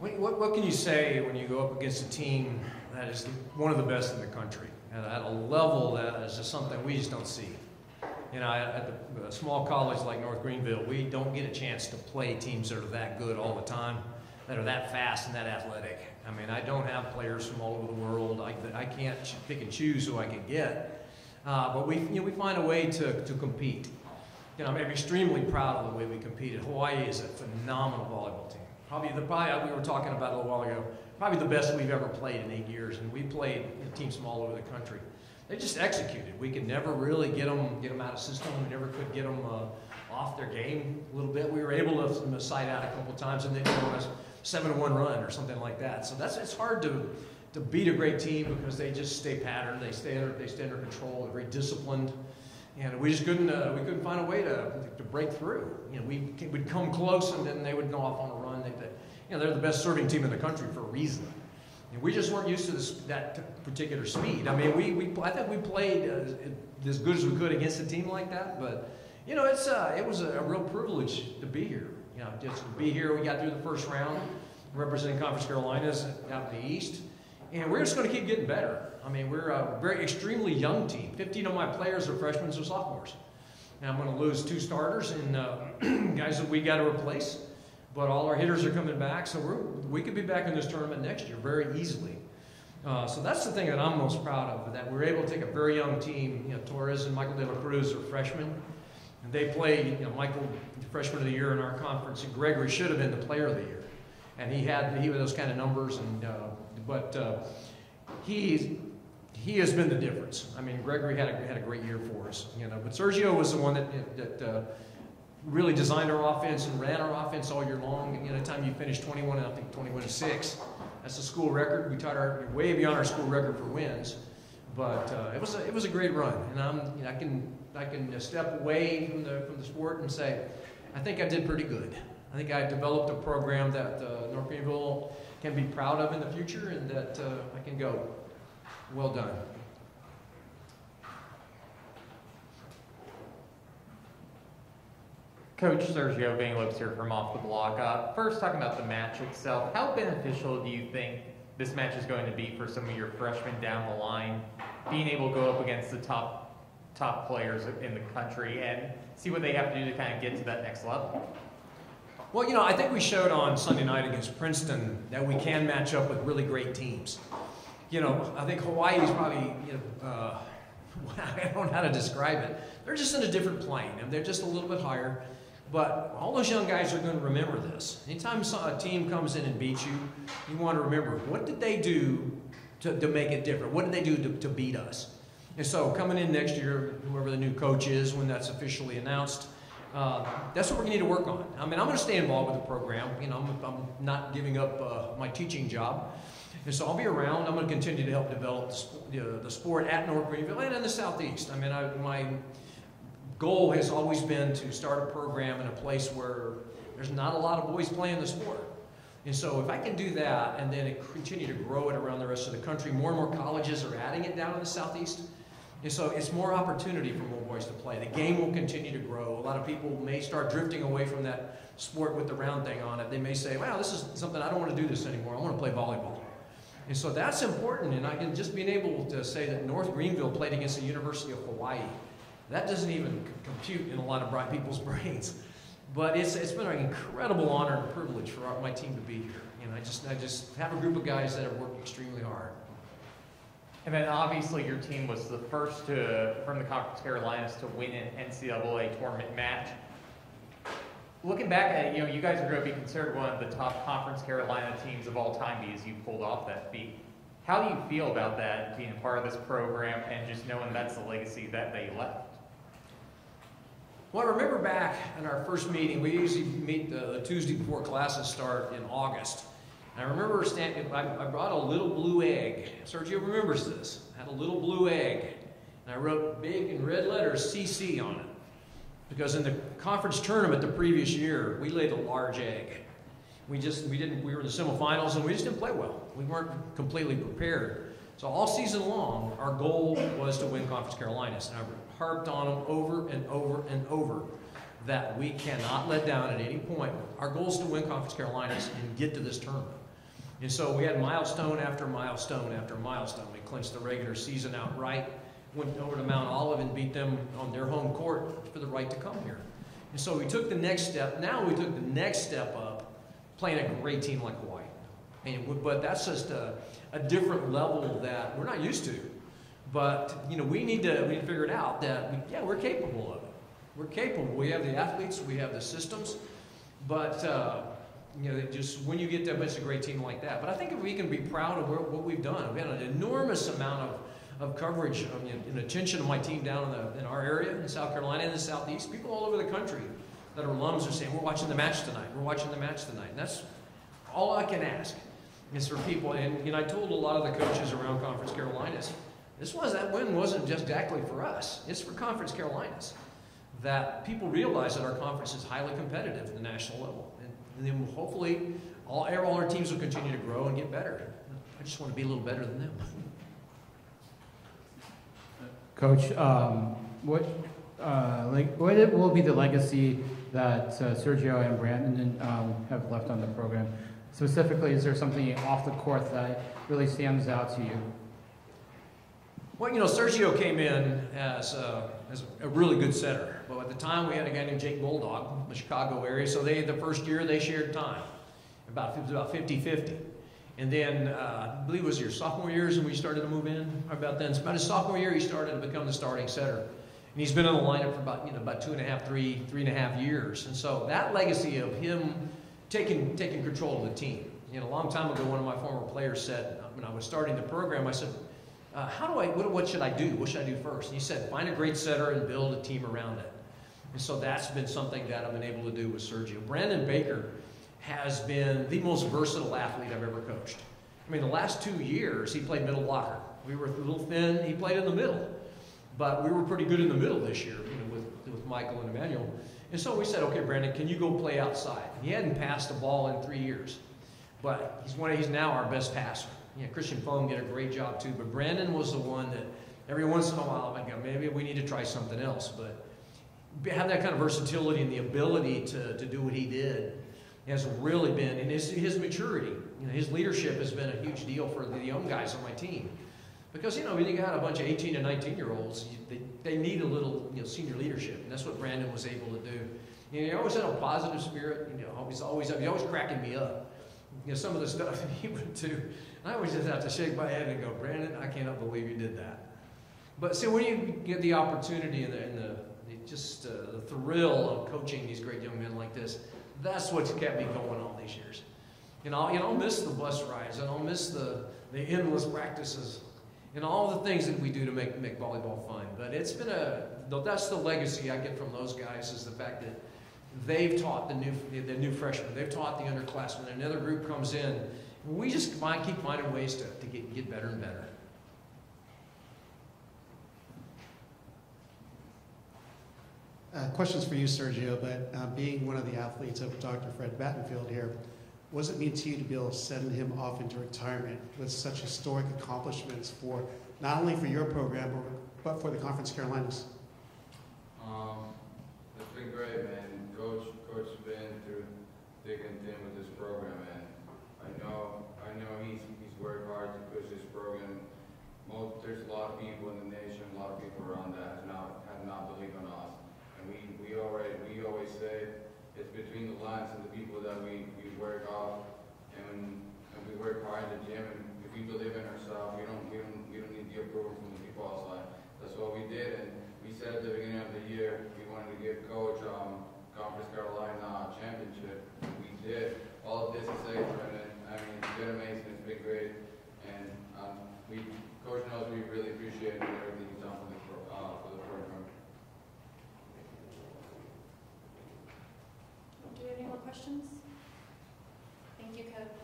What can you say when you go up against a team that is one of the best in the country at a level that is just something we just don't see? You know, at a small college like North Greenville, we don't get a chance to play teams that are that good all the time, that are that fast and that athletic. I mean, I don't have players from all over the world. I can't pick and choose who I can get, but we find a way to compete. You know, I'm extremely proud of the way we competed. Hawaii is a phenomenal volleyball team. Probably we were talking about it a little while ago. Probably the best we've ever played in 8 years, and we played teams from all over the country. They just executed. We could never really get them out of system. We never could get them off their game a little bit. We were able to side out a couple times, and they did a 7-1 run or something like that. So it's hard to beat a great team because they just stay patterned. They stay under control. They're very disciplined, and we just couldn't find a way to break through. You know, we'd come close, and then they would go off on a run. They're the best serving team in the country for a reason. And we just weren't used to that particular speed. I mean, I think we played as good as we could against a team like that. But you know, it was a real privilege to be here. You know, just to be here. We got through the first round, representing Conference Carolinas out in the East, and we're just going to keep getting better. I mean, we're a very extremely young team. 15 of my players are freshmen or sophomores. And I'm going to lose 2 starters and guys that we got to replace. But all our hitters are coming back, so we could be back in this tournament next year very easily. So that's the thing that I'm most proud of, that we're able to take a very young team. You know, Torres and Michael De La Cruz are freshmen, and they played. You know, Michael, freshman of the year in our conference, and Gregory should have been the player of the year, and he had those kind of numbers. And he has been the difference. I mean, Gregory had a great year for us. You know, but Sergio was the one that really designed our offense and ran our offense all year long. And anytime you finish 21-6, that's a school record. We tied our way beyond our school record for wins, but it was a great run. And I can step away from the sport and say, I think I did pretty good. I think I developed a program that North Greenville can be proud of in the future, and that I can go, well done. Coach Sergio Van here from Off the Block. First, talking about the match itself, how beneficial do you think this match is going to be for some of your freshmen down the line, being able to go up against the top players in the country and see what they have to do to kind of get to that next level? Well, you know, I think we showed on Sunday night against Princeton that we can match up with really great teams. You know, I think Hawaii is probably, I don't know how to describe it. They're just in a different plane, and they're just a little bit higher. But all those young guys are going to remember this. Anytime a team comes in and beats you, you want to remember, what did they do to make it different? What did they do to beat us? And so coming in next year, whoever the new coach is, when that's officially announced, that's what we're going to need to work on. I mean, I'm going to stay involved with the program. You know, I'm not giving up my teaching job. And so I'll be around. I'm going to continue to help develop the sport at North Greenville and in the Southeast. I mean, my goal has always been to start a program in a place where there's not a lot of boys playing the sport. And so if I can do that and then continue to grow it around the rest of the country, more and more colleges are adding it down in the Southeast. And so it's more opportunity for more boys to play. The game will continue to grow. A lot of people may start drifting away from that sport with the round thing on it. They may say, wow, this is something, I don't want to do this anymore. I want to play volleyball. And so that's important. And I can just being able to say that North Greenville played against the University of Hawaii, that doesn't even compute in a lot of bright people's brains. But it's been an incredible honor and privilege for my team to be here. And I just have a group of guys that have worked extremely hard. And then obviously your team was the first from the Conference Carolinas to win an NCAA tournament match. Looking back at it, you know, you guys are going to be considered one of the top Conference Carolina teams of all time because you pulled off that feat. How do you feel about that, being a part of this program and just knowing that's the legacy that they left? Well, I remember back in our first meeting, we usually meet the Tuesday before classes start in August. And I remember I brought a little blue egg. Sergio remembers this. I had a little blue egg. And I wrote big in red letters CC on it. Because in the conference tournament the previous year, we laid a large egg. We were in the semifinals and we just didn't play well. We weren't completely prepared. So all season long, our goal was to win Conference Carolinas. And I harped on them over and over and over that we cannot let down at any point. Our goal is to win Conference Carolinas and get to this tournament. And so we had milestone after milestone after milestone. We clinched the regular season outright, went over to Mount Olive and beat them on their home court for the right to come here. And so we took the next step. Now we took the next step up, playing a great team like Hawaii. But that's just a different level that we're not used to. But we need to figure it out that we're capable of it. We're capable. We have the athletes, we have the systems, but just when you get to a great team like that. But I think if we can be proud of what we've done, we had an enormous amount of coverage and attention of my team down in our area in South Carolina and the Southeast. People all over the country that are alums are saying, "We're watching the match tonight. We're watching the match tonight." And that's all I can ask is for people. And I told a lot of the coaches around Conference Carolinas, that win wasn't just exactly for us. It's for Conference Carolinas. That people realize that our conference is highly competitive at the national level. And then hopefully all our teams will continue to grow and get better. I just want to be a little better than them. Coach, what will be the legacy that Sergio and Brandon have left on the program? Specifically, is there something off the court that really stands out to you? Well, Sergio came in as a really good setter. But at the time, we had a guy named Jake Bulldog from the Chicago area. So the first year, they shared time. It was about 50-50. And then, I believe it was your sophomore years when we started to move in. About then, about his sophomore year, he started to become the starting setter. And he's been in the lineup for about 2.5, 3.5 years. And so that legacy of him taking control of the team. A long time ago, one of my former players said, when I was starting the program, I said, what should I do? What should I do first? And he said, find a great setter and build a team around it. And so that's been something that I've been able to do with Sergio. Brandon Baker has been the most versatile athlete I've ever coached. The last 2 years, he played middle blocker. We were a little thin. He played in the middle. But we were pretty good in the middle this year, with Michael and Emmanuel. And so we said, okay, Brandon, can you go play outside? And he hadn't passed a ball in 3 years. But he's now our best passer. Christian Foam did a great job too, but Brandon was the one that every once in a while I go, maybe we need to try something else. But have that kind of versatility and the ability to do what he did has really been, and his maturity, his leadership has been a huge deal for the young guys on my team. Because, when you got a bunch of 18 and 19-year-olds, they need a little senior leadership, and that's what Brandon was able to do. He always had a positive spirit, he always cracking me up. Some of the stuff he would do, I always just have to shake my head and go, Brandon, I cannot believe you did that. But see, when you get the opportunity and the thrill of coaching these great young men like this, that's what's kept me going all these years. I'll miss the bus rides, and I'll miss the endless practices, and all the things that we do to make volleyball fun. But it's been that's the legacy I get from those guys, is the fact that they've taught the new freshmen, they've taught the underclassmen, another group comes in. We just keep finding ways to get better and better. Questions for you, Sergio, but being one of the athletes of Dr. Fred Battenfield here, what does it mean to you to be able to send him off into retirement with such historic accomplishments for not only for your program, but for the Conference Carolinas? It's been great, man. Coach has been through thick and thin with this program, and I know he's worked hard to push this program. There's a lot of people in the nation, a lot of people around that have not believed in us. And we always say it's between the lines and the people that we work off, and we work hard in the gym. And if we believe in ourselves, we don't need the approval from the people outside. That's what we did, and we said at the beginning of the year we wanted to give Coach Conference Carolina championship. We did. All of this is safe, and it's been amazing. It's been great, and Coach knows we really appreciate everything he's done for the program. Do we have any more questions? Thank you, Coach.